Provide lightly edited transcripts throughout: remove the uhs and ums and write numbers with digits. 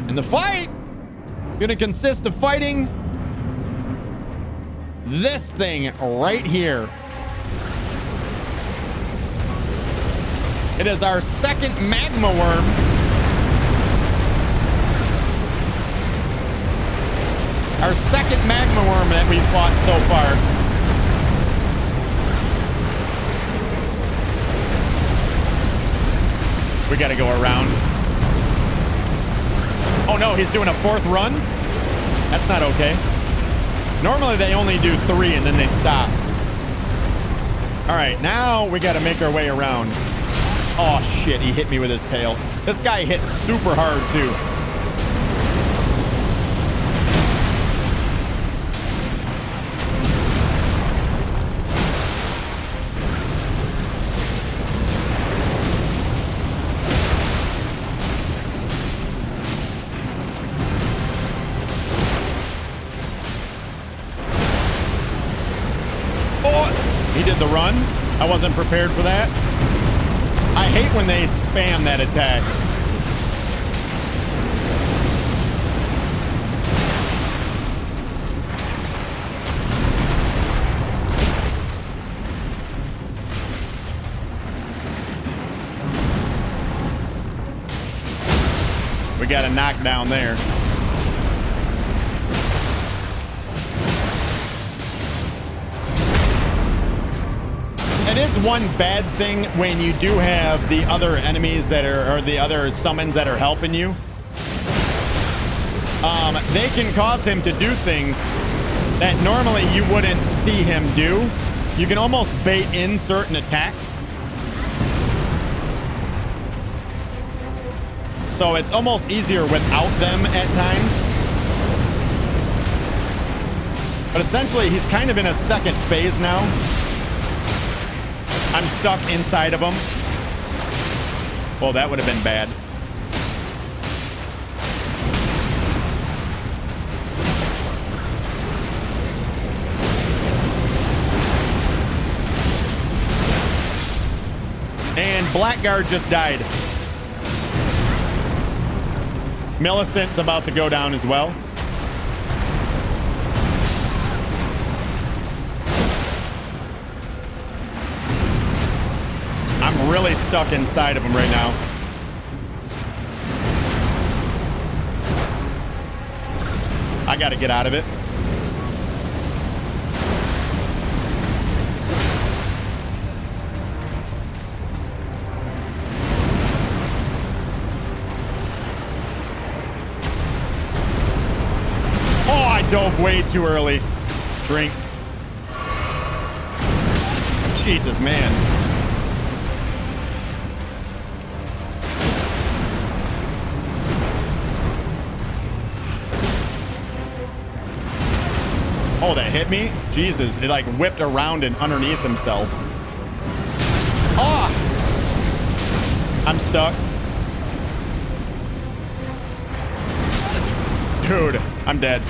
And the fight gonna consist of fighting this thing right here. It is our second magma worm. Our second magma worm that we've fought so far. We gotta go around. Oh no, he's doing a fourth run? That's not okay. Normally they only do 3 and then they stop. All right, now we gotta make our way around. Oh shit, he hit me with his tail. This guy hit super hard too. The run. I wasn't prepared for that. I hate when they spam that attack. We got a knockdown there. It is one bad thing when you do have the other enemies that are, or the other summons that are helping you. They can cause him to do things that normally you wouldn't see him do. You can almost bait in certain attacks. So it's almost easier without them at times. But essentially, he's kind of in a second phase now. I'm stuck inside of him. Well, that would have been bad. And Blackguard just died. Millicent's about to go down as well. I'm really stuck inside of him right now. I gotta get out of it. Oh, I dove way too early. Drink. Jesus, man. Oh, that hit me? Jesus, it like whipped around and underneath himself. Oh! I'm stuck. Dude, I'm dead.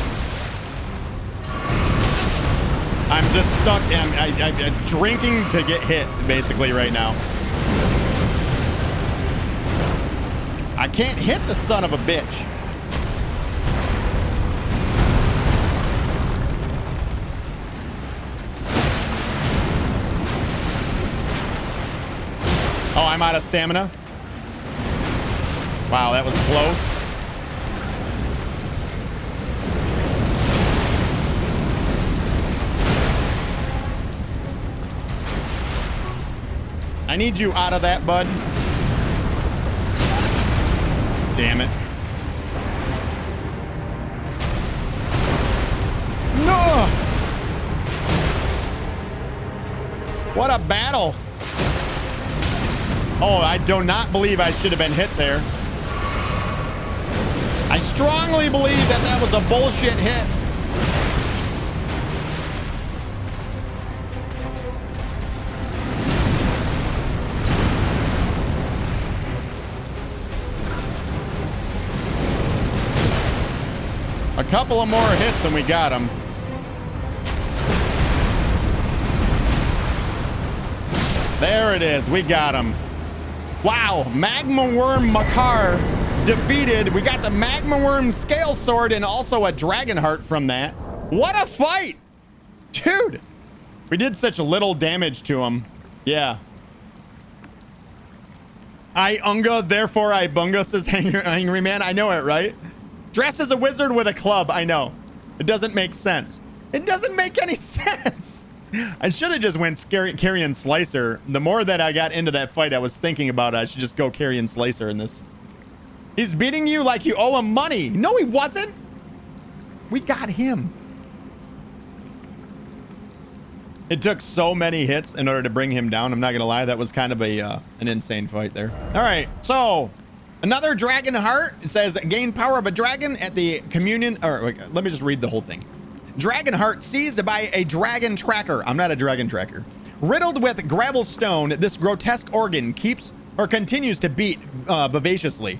I'm just stuck. I'm drinking to get hit, basically, right now. I can't hit the son of a bitch. Oh, I'm out of stamina. Wow, that was close. I need you out of that, bud. Damn it. No! What a battle. Oh, I do not believe I should have been hit there. I strongly believe that that was a bullshit hit. A couple of more hits and we got him. There it is. We got him. Wow. Magma Worm Makar defeated. We got the magma worm scale sword and also a dragon heart from that. What a fight, dude. We did such little damage to him. Yeah. I unga, therefore I bunga, says Angry Man. I know it, right? Dress as a wizard with a club. I know. It doesn't make sense. It doesn't make any sense. I should have just went Carrion Slicer. The more that I got into that fight, I was thinking about it. I should just go Carrion Slicer in this. He's beating you like you owe him money. No, he wasn't. We got him. It took so many hits in order to bring him down. I'm not gonna lie, that was kind of an insane fight there. All right, so another dragon heart. It says gain power of a dragon at the communion. Or wait, let me just read the whole thing. Dragon heart seized by a dragon tracker. I'm not a dragon tracker. Riddled with gravel stone, this grotesque organ keeps or continues to beat vivaciously.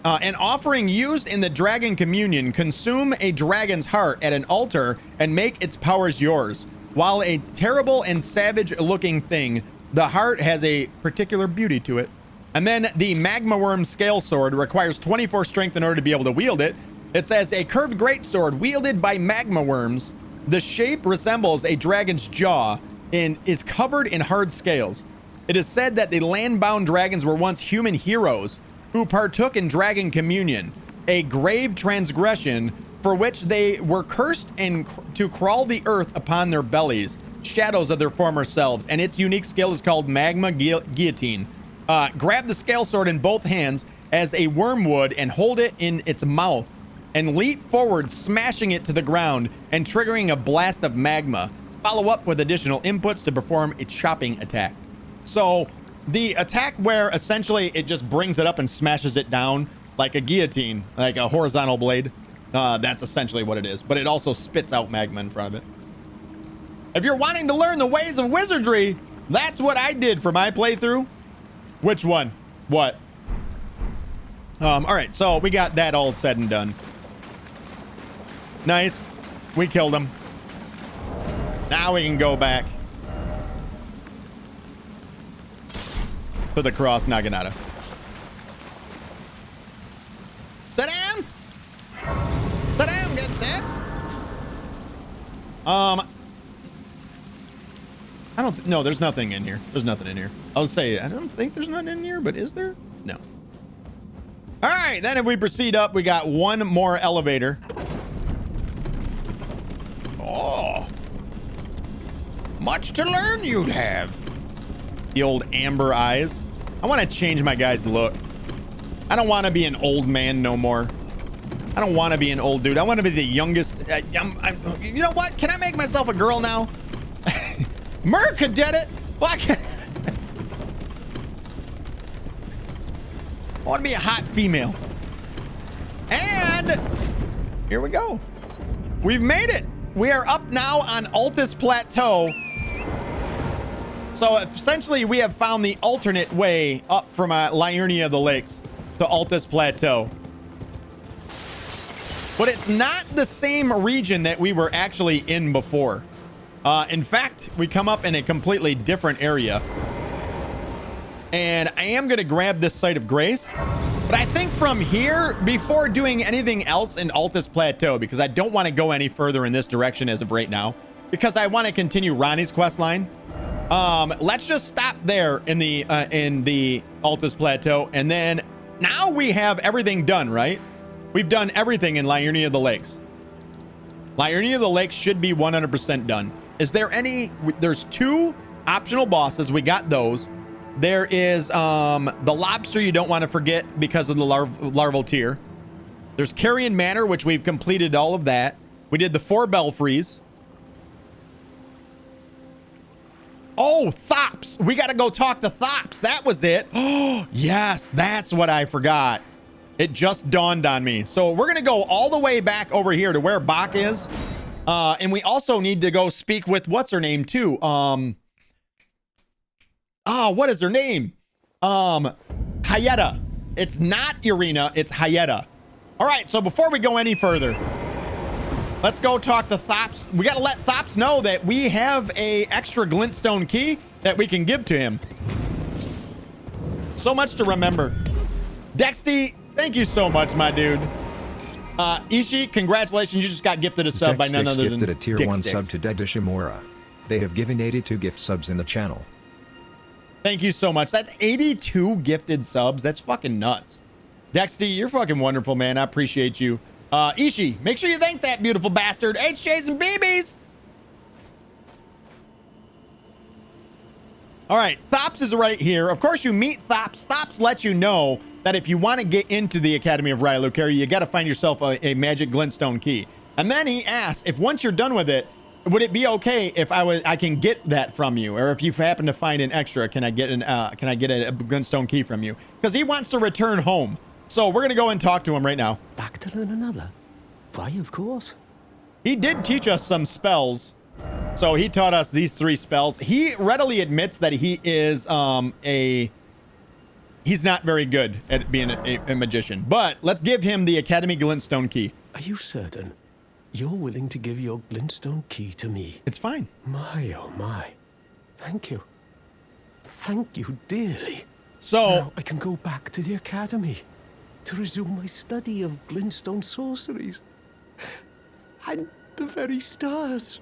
An offering used in the dragon communion. Consume a dragon's heart at an altar and make its powers yours. While a terrible and savage looking thing, the heart has a particular beauty to it. And then the magma worm scale sword requires 24 strength in order to be able to wield it. It says a curved greatsword wielded by magma worms. The shape resembles a dragon's jaw and is covered in hard scales. It is said that the land-bound dragons were once human heroes who partook in dragon communion, a grave transgression for which they were cursed and to crawl the earth upon their bellies, shadows of their former selves. And its unique skill is called magma guillotine. Grab the scale sword in both hands as a worm would and hold it in its mouth and leap forward, smashing it to the ground and triggering a blast of magma. Follow up with additional inputs to perform a chopping attack. So the attack where essentially it just brings it up and smashes it down like a guillotine, like a horizontal blade. That's essentially what it is, but it also spits out magma in front of it. If you're wanting to learn the ways of wizardry, that's what I did for my playthrough. Which one? What? All right, so we got that all said and done. Nice. We killed him. Now we can go back to the Cross Naginata. Sit down. Sit down, good sir. I don't no, there's nothing in here. There's nothing in here. I'll say I don't think there's nothing in here, but is there? No. All right, then if we proceed up, we got one more elevator. Oh. Much to learn you'd have. The old amber eyes. I want to change my guy's look. I don't want to be an old man no more. I don't want to be an old dude. I want to be the youngest. You know what? Can I make myself a girl now? Merca did it. Well, I want to be a hot female. And here we go. We've made it. We are up now on Altus Plateau. So essentially, we have found the alternate way up from Liurnia of the Lakes to Altus Plateau. But it's not the same region that we were actually in before. In fact, we come up in a completely different area. And I am going to grab this Site of Grace. But I think from here, before doing anything else in Altus Plateau, because I don't want to go any further in this direction as of right now, because I want to continue Ronnie's quest line. Let's just stop there in the Altus Plateau. And then now we have everything done, right? We've done everything in Liurnia of the Lakes. Liurnia of the Lakes should be 100% done. Is there any... There's 2 optional bosses. We got those. There is the lobster you don't want to forget because of the larval tier. There's Carrion Manor, which we've completed all of that. We did the 4 belfries. Oh, Thops. We got to go talk to Thops. That was it. Oh, yes, that's what I forgot. It just dawned on me. So we're going to go all the way back over here to where Bach is. And we also need to go speak with what's her name too. What is her name? Hayeta. It's not Irina, it's Hayeta. All right, so before we go any further, let's go talk to Thops. We got to let Thops know that we have a extra glintstone key that we can give to him. So much to remember. Dexty Thank you so much, my dude. Ishi, congratulations. You just got gifted a sub by none other than gifted a tier Dick 1 Sticks. sub to Dead Ishimura. They have given 82 gift subs in the channel. Thank you so much. That's 82 gifted subs. That's fucking nuts. Dexty, you're fucking wonderful, man. I appreciate you. Ishi, make sure you thank that beautiful bastard. HJs and BBs. All right, Thops is right here. Of course, you meet Thops. Thops lets you know that if you want to get into the Academy of Raya, you got to find yourself a magic glintstone key. And then he asks if once you're done with it, would it be okay if I can get that from you, or if you happen to find an extra, can I get a glintstone key from you? Because he wants to return home. So we're gonna go and talk to him right now. Back to learn another? Why, of course. He did teach us some spells. So he taught us these 3 spells. He readily admits that he is he's not very good at being a magician. But let's give him the Academy glintstone key. Are you certain? You're willing to give your glintstone key to me? It's fine. My, oh my. Thank you. Thank you dearly. So now I can go back to the academy to resume my study of glintstone sorceries. And the very stars.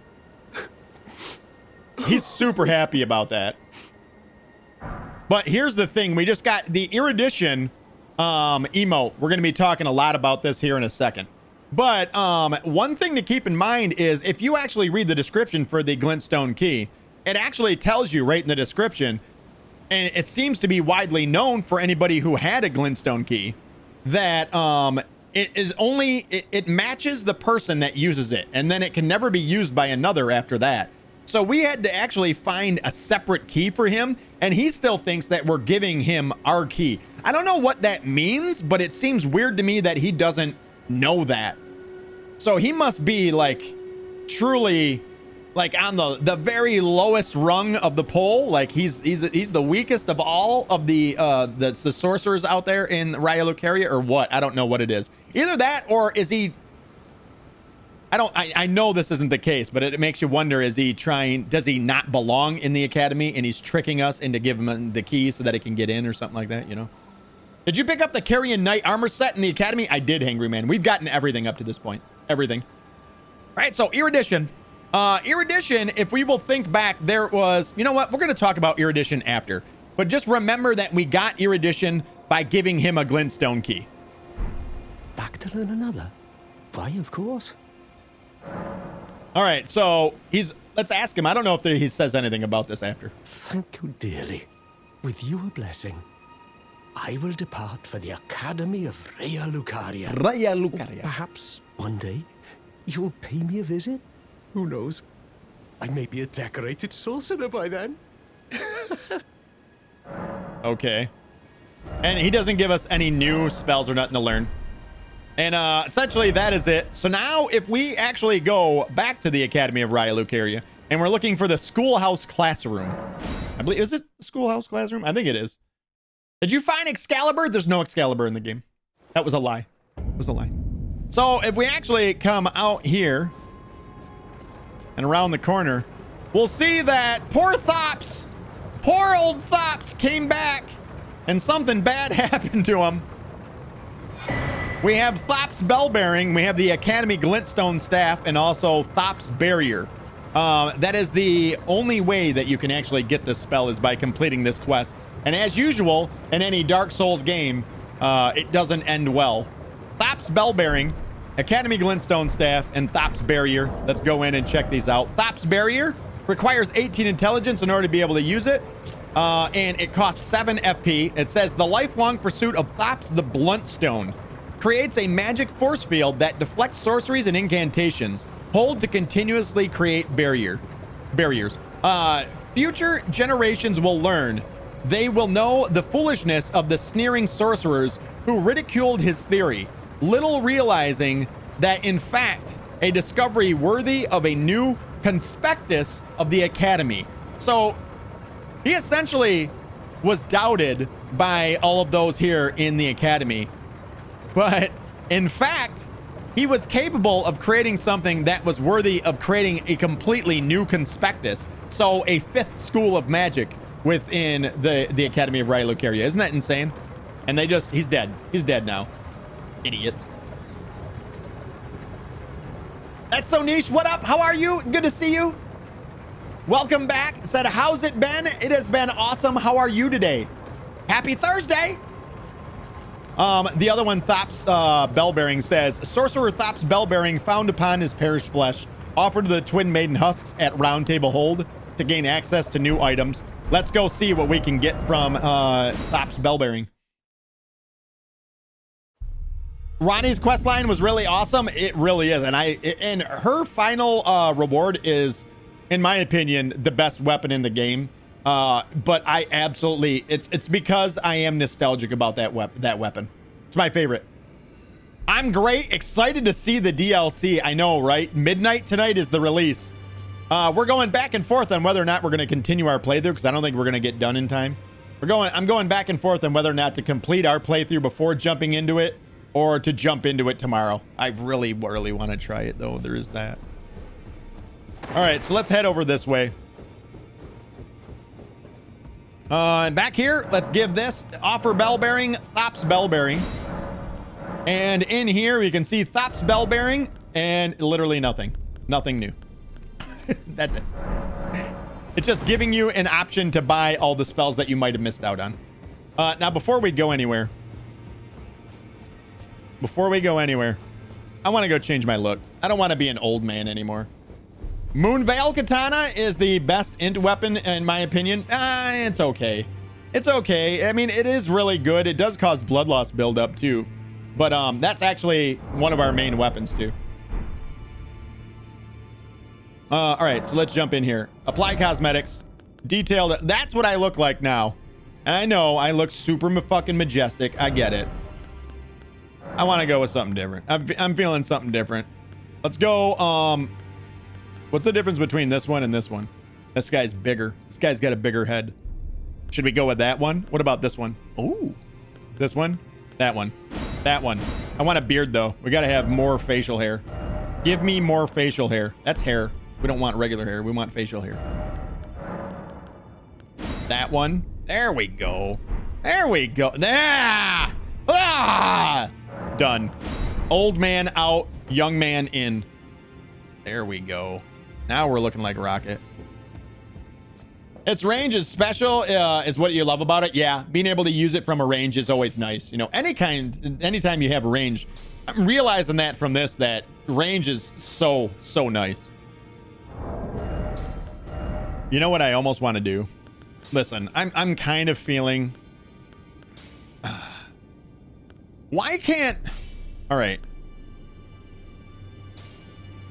He's super happy about that. But here's the thing. We just got the erudition emote. We're going to be talking a lot about this here in a second. But one thing to keep in mind is if you actually read the description for the glintstone key, it actually tells you right in the description, and it seems to be widely known for anybody who had a glintstone key, that it matches the person that uses it, and then it can never be used by another after that. So we had to actually find a separate key for him, and he still thinks that we're giving him our key. I don't know what that means, but it seems weird to me that he doesn't know that. So he must be like truly like on the very lowest rung of the pole. Like he's the weakest of all of the sorcerers out there in Raya, or what? I don't know what it is. Either that, or is he? I know this isn't the case, but it makes you wonder, does he not belong in the academy and he's tricking us into giving him the key so that he can get in or something like that, you know? Did you pick up the Carrion Knight armor set in the academy? I did, Hangry Man. We've gotten everything up to this point. Everything. All right, so erudition. Erudition, if we will think back, there was, you know what? We're going to talk about erudition after. But just remember that we got erudition by giving him a glintstone key. Back to learn another? Why, of course. All right, so let's ask him. I don't know if he says anything about this after. Thank you dearly. With your blessing, I will depart for the Academy of Raya Lucaria. Perhaps one day you'll pay me a visit. Who knows? I may be a decorated sorcerer by then. Okay. And he doesn't give us any new spells or nothing to learn. And essentially that is it. So now if we actually go back to the Academy of Raya Lucaria and we're looking for the schoolhouse classroom. I believe, is it the schoolhouse classroom? I think it is. Did you find Excalibur? There's no Excalibur in the game. That was a lie. It was a lie. So if we actually come out here and around the corner, we'll see that poor Thops, poor old Thops came back and something bad happened to him. We have Thops Bellbearing, we have the Academy Glintstone Staff, and also Thops Barrier. That is the only way that you can actually get this spell is by completing this quest. And as usual, in any Dark Souls game, it doesn't end well. Thops Bellbearing, Academy Glintstone Staff, and Thops Barrier. Let's go in and check these out. Thops Barrier requires 18 intelligence in order to be able to use it. And it costs 7 FP. It says the lifelong pursuit of Thops the Bluntstone creates a magic force field that deflects sorceries and incantations. Hold to continuously create barriers. Future generations will learn. They will know the foolishness of the sneering sorcerers who ridiculed his theory, little realizing that in fact a discovery worthy of a new conspectus of the Academy. So he essentially was doubted by all of those here in the Academy. But in fact, he was capable of creating something that was worthy of creating a completely new conspectus. So a 5th school of magic within the Academy of Raya Lucaria. Isn't that insane? And he's dead. He's dead now. Idiots. That's so niche. What up? How are you? Good to see you. Welcome back. Said, how's it been? It has been awesome. How are you today? Happy Thursday. The other one, Thops Bellbearing, says, Sorcerer Thops Bellbearing found upon his perished flesh, offered the Twin Maiden husks at Round Table Hold to gain access to new items. Let's go see what we can get from Thops Bellbearing. Ronnie's quest line was really awesome. It really is. And her final reward is, in my opinion, the best weapon in the game. But I absolutely, it's because I am nostalgic about that weapon. It's my favorite. I'm great. Excited to see the DLC. I know, right? Midnight tonight is the release. We're going back and forth on whether or not we're going to continue our playthrough, because I don't think we're going to get done in time. I'm going back and forth on whether or not to complete our playthrough before jumping into it, or to jump into it tomorrow. I really want to try it, though. There is that. All right, so let's head over this way. And back here, let's give this offer bellbearing, Thops Bellbearing. And in here, we can see Thops Bellbearing and literally nothing. Nothing new. That's it. It's just giving you an option to buy all the spells that you might have missed out on. Now, before we go anywhere, I want to go change my look. I don't want to be an old man anymore. Moonveil Katana is the best int weapon, in my opinion. It's okay. It's okay. I mean, it is really good. It does cause blood loss buildup, too. But that's actually one of our main weapons, too. All right, so let's jump in here. Apply cosmetics. Detailed. That's what I look like now. And I know I look super fucking majestic. I get it. I want to go with something different. I'm feeling something different. Let's go. What's the difference between this one and this one? This guy's bigger. This guy's got a bigger head. Should we go with that one? What about this one? Ooh. This one? That one. That one. I want a beard, though. We got to have more facial hair. Give me more facial hair. That's hair. We don't want regular hair. We want facial hair. That one. There we go. There we go. Ah! Ah! Done. Old man out, young man in. There we go. Now we're looking like Rocket. Its range is special, is what you love about it. Yeah, being able to use it from a range is always nice. You know, anytime you have a range, I'm realizing that from this, that range is so nice. You know what I almost want to do? Listen, I'm kind of feeling... Why can't... All right.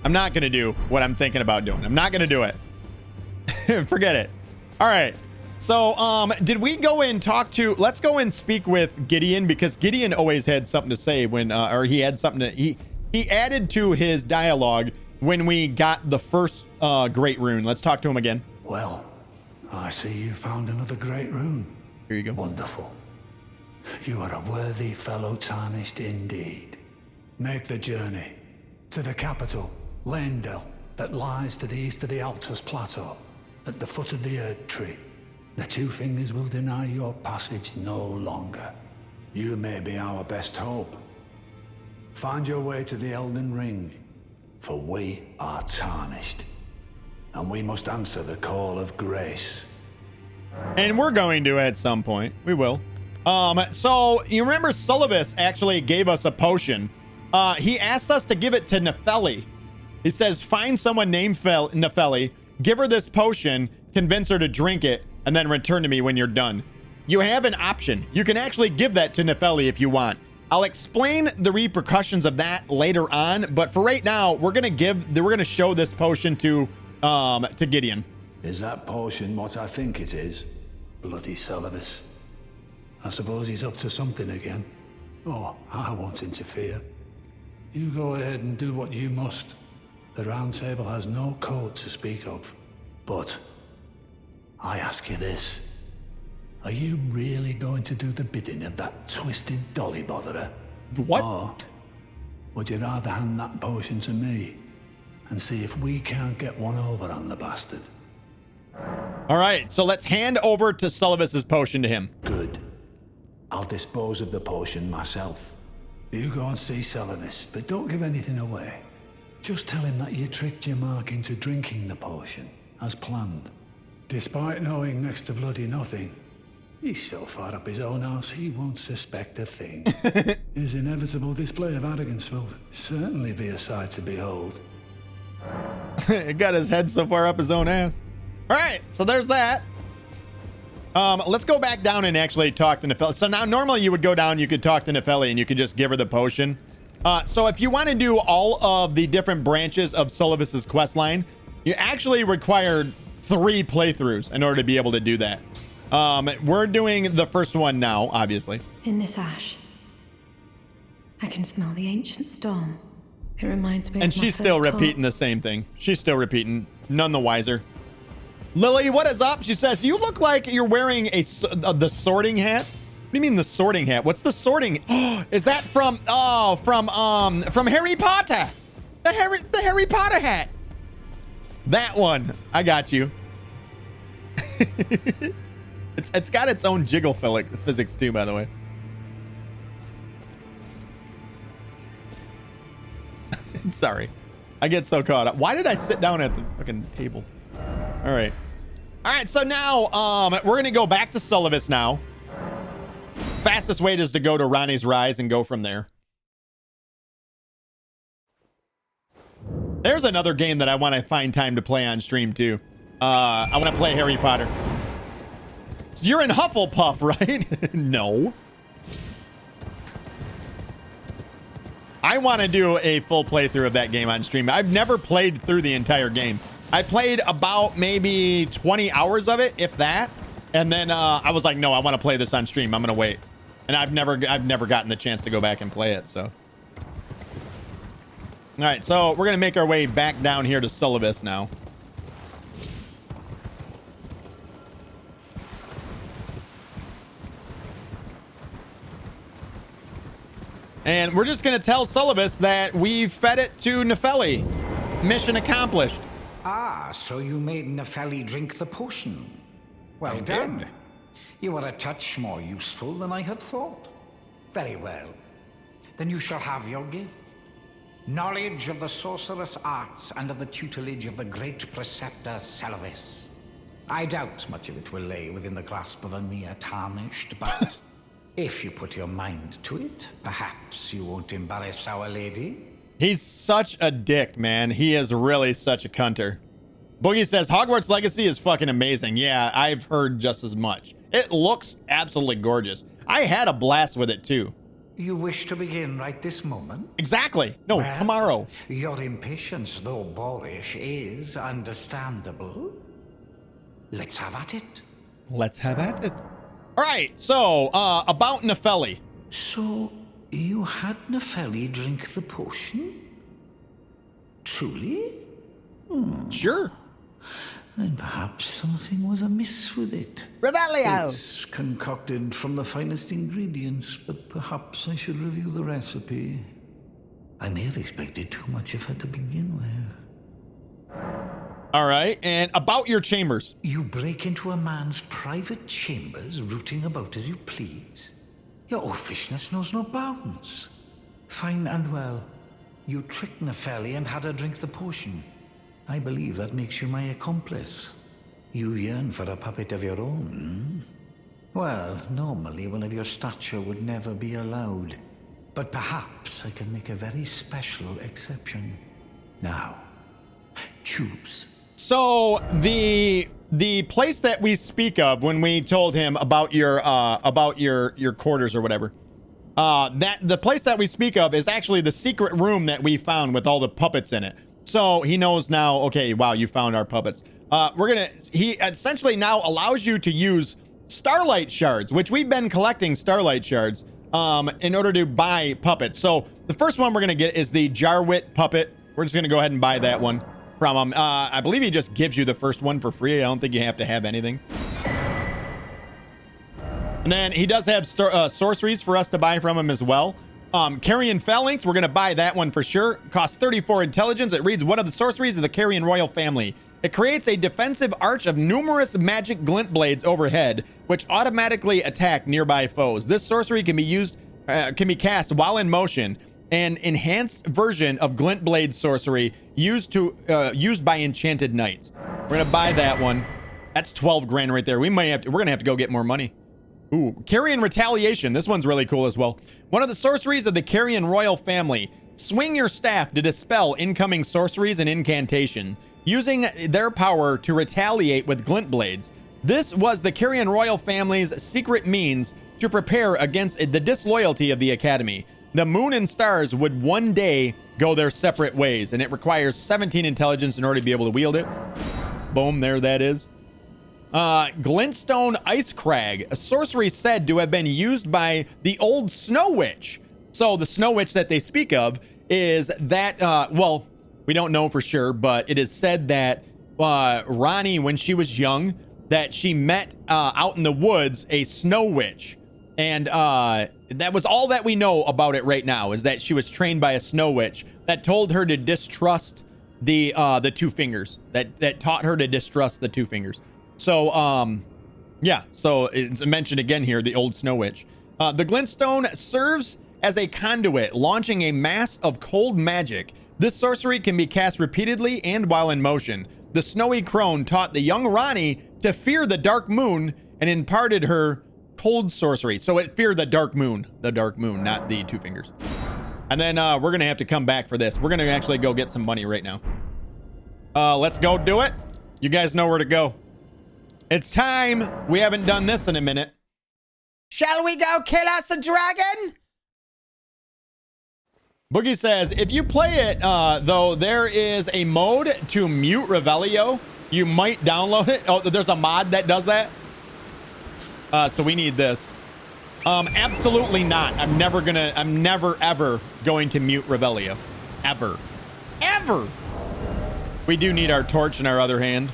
I'm not going to do what I'm thinking about doing. I'm not going to do it. Forget it. All right. So, did we go and talk to... Let's go and speak with Gideon, because Gideon always had something to say when... or he had something to... He added to his dialogue when we got the first great rune. Let's talk to him again. Well, I see you found another great rune. Here you go. Wonderful. You are a worthy fellow Tarnished indeed. Make the journey to the capital, Leyndell, that lies to the east of the Altus Plateau, at the foot of the Erdtree. The Two Fingers will deny your passage no longer. You may be our best hope. Find your way to the Elden Ring, for we are Tarnished, and we must answer the call of grace. And we're going to at some point. We will. So you remember Sullivan actually gave us a potion. He asked us to give it to Nepheli. He says, find someone named Nepheli, give her this potion, convince her to drink it, and then return to me when you're done. You have an option. You can actually give that to Nepheli if you want. I'll explain the repercussions of that later on, but for right now, we're gonna show this potion to Gideon. Is that potion what I think it is? Bloody Sullivan. I suppose he's up to something again. Oh, I won't interfere. You go ahead and do what you must. The Round Table has no code to speak of. But I ask you this. Are you really going to do the bidding of that twisted dolly botherer? What? Or would you rather hand that potion to me and see if we can't get one over on the bastard? All right, so let's hand over to Sullivan's potion to him. Good. I'll dispose of the potion myself. You go and see Salamis, but don't give anything away. Just tell him that you tricked your mark into drinking the potion, as planned. Despite knowing next to bloody nothing, he's so far up his own arse he won't suspect a thing. His inevitable display of arrogance will certainly be a sight to behold. It got his head so far up his own ass. All right, so there's that. Let's go back down and actually talk to Nefeli. So now normally you would go down, you could talk to Nefeli and you could just give her the potion. So if you want to do all of the different branches of Solovis's quest line, you actually required 3 playthroughs in order to be able to do that. We're doing the first one now, obviously. In this ash, I can smell the ancient storm. It reminds me And of my she's still first repeating the same thing. She's still repeating, none the wiser. Lily, what is up? She says, you look like you're wearing the sorting hat. What do you mean the sorting hat? What's the sorting? Oh, is that from Harry Potter? The Harry Potter hat. That one. I got you. It's got its own jiggle physics too, by the way. Sorry. I get so caught up. Why did I sit down at the fucking table? All right. All right, so now we're going to go back to Solovis now. Fastest way is to go to Ranni's Rise and go from there. There's another game that I want to find time to play on stream too. I want to play Harry Potter. So you're in Hufflepuff, right? No. I want to do a full playthrough of that game on stream. I've never played through the entire game. I played about maybe 20 hours of it, if that. And then I was like, no, I want to play this on stream. I'm going to wait. And I've never gotten the chance to go back and play it, so. All right, so we're going to make our way back down here to Solovis now. And we're just going to tell Solovis that we fed it to Nefeli. Mission accomplished. Ah, so you made Nefeli drink the potion. Well done. You are a touch more useful than I had thought. Very well. Then you shall have your gift. Knowledge of the sorcerous arts under the tutelage of the great preceptor Solovis. I doubt much of it will lay within the grasp of a mere Tarnished, but if you put your mind to it, perhaps you won't embarrass our lady. He's such a dick, man. He is really such a cunter. Boogie says, Hogwarts Legacy is fucking amazing. Yeah, I've heard just as much. It looks absolutely gorgeous. I had a blast with it, too. You wish to begin right this moment? Exactly. No, Well, tomorrow. Your impatience, though boorish, is understandable. Let's have at it. Let's have at it. All right, so about Nefeli. So, you had Nefeli drink the potion? Truly? Sure. Then perhaps something was amiss with it. Revelio. It's concocted from the finest ingredients, but perhaps I should review the recipe. I may have expected too much of her to begin with. All right, and about your chambers. You break into a man's private chambers, rooting about as you please. Your oafishness knows no bounds. Fine and well. You tricked Nefeli and had her drink the potion. I believe that makes you my accomplice. You yearn for a puppet of your own. Well, normally one of your stature would never be allowed. But perhaps I can make a very special exception. Now, choose. So the place that we speak of when we told him about your quarters or whatever, that the place that we speak of is actually the secret room that we found with all the puppets in it. So he knows now, okay, wow, you found our puppets. He essentially now allows you to use starlight shards, which we've been collecting starlight shards in order to buy puppets. So the first one we're going to get is the Jarwit puppet. We're just going to go ahead and buy that one from him. I believe he just gives you the first one for free. I don't think you have to have anything. And then he does have sorceries for us to buy from him as well. Carrion Phalanx, we're going to buy that one for sure. Costs 34 intelligence. It reads one of the sorceries of the Carrion Royal family. It creates a defensive arch of numerous magic glint blades overhead, which automatically attack nearby foes. This sorcery can be used can be cast while in motion. An enhanced version of Glint Blade sorcery used by enchanted knights. We're gonna buy that one. That's 12 grand right there. We're gonna have to go get more money. Ooh, Carrion Retaliation. This one's really cool as well. One of the sorceries of the Carrion royal family. Swing your staff to dispel incoming sorceries and incantation, using their power to retaliate with glint blades. This was the Carrion royal family's secret means to prepare against the disloyalty of the Academy. The moon and stars would one day go their separate ways, and it requires 17 intelligence in order to be able to wield it. Boom, there that is. Glintstone Ice Crag, a sorcery said to have been used by the old Snow Witch. So the Snow Witch that they speak of is that, well, we don't know for sure, but it is said that Ronnie, when she was young, that she met out in the woods a Snow Witch. And that was all that we know about it right now, is that she was trained by a Snow Witch that told her to distrust the two fingers, that taught her to distrust the two fingers. So, yeah, so it's mentioned again here, the old Snow Witch. The Glintstone serves as a conduit, launching a mass of cold magic. This sorcery can be cast repeatedly and while in motion. The Snowy Crone taught the young Ronnie to fear the dark moon and imparted her cold sorcery. So it feared the dark moon, not the two fingers. And then we're going to have to come back for this. We're going to actually go get some money right now. Let's go do it. You guys know where to go. It's time. We haven't done this in a minute. Shall we go kill us a dragon? Boogie says, if you play it, though, there is a mode to mute Revelio. You might download it. Oh, there's a mod that does that. So we need this. Absolutely not. I'm never, ever going to mute Revelio. Ever. Ever. We do need our torch in our other hand.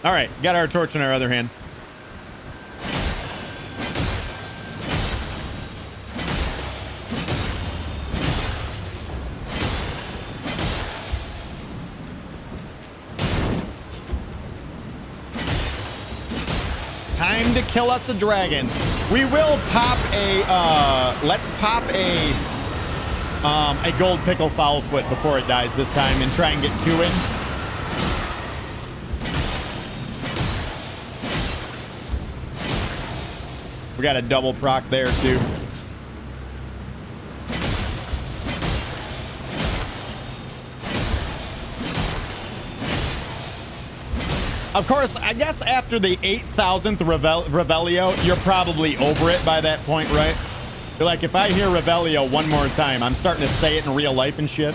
All right, got our torch in our other hand. Time to kill us a dragon. We will pop a, let's pop a gold pickle foulfoot before it dies this time and try and get two in. We got a double proc there too. Of course, I guess after the 8,000th Revelio, you're probably over it by that point, right? You're like, if I hear Revelio one more time, I'm starting to say it in real life and shit.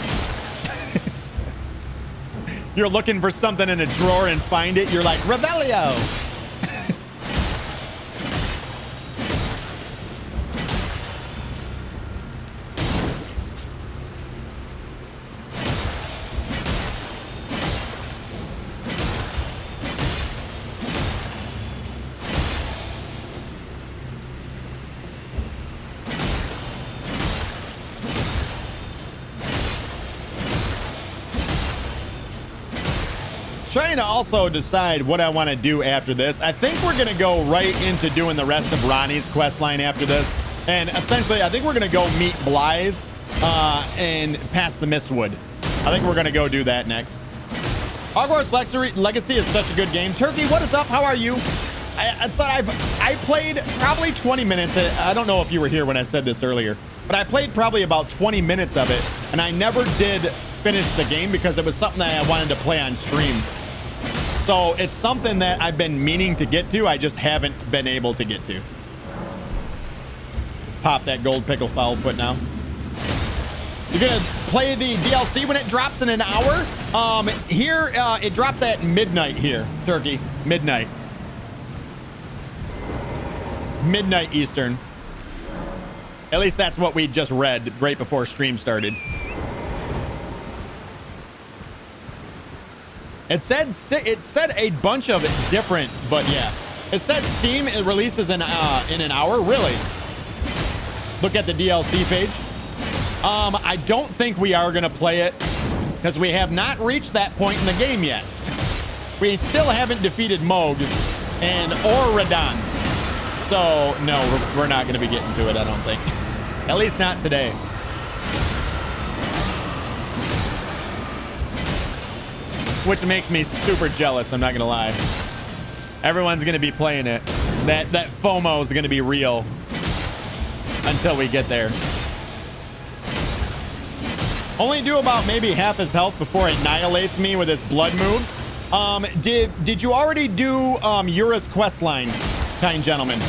You're looking for something in a drawer and find it. You're like, Revelio! Trying to also decide what I want to do after this. I think we're going to go right into doing the rest of Ronnie's quest line after this. And essentially, I think we're going to go meet Blythe and pass the Mistwood. I think we're going to go do that next. Hogwarts Legacy is such a good game. Turkey, what is up? How are you? I played probably 20 minutes. I don't know if you were here when I said this earlier, but I played probably about 20 minutes of it, and I never did finish the game because it was something that I wanted to play on stream. So it's something that I've been meaning to get to. I just haven't been able to get to. Pop that gold pickle foulfoot now. You're gonna play the DLC when it drops in an hour. Here it drops at midnight here, Turkey. Midnight Eastern. At least that's what we just read right before stream started. It said a bunch of different, but yeah. It said Steam releases in an hour. Really? Look at the DLC page. I don't think we are gonna play it because we have not reached that point in the game yet. We still haven't defeated Moog and or Radon. So, no, we're not going to be getting to it, I don't think. At least not today. Which makes me super jealous, I'm not going to lie. Everyone's going to be playing it. That FOMO is going to be real until we get there. Only do about maybe half his health before it annihilates me with his blood moves. Did you already do Yura's quest line, kind gentlemen?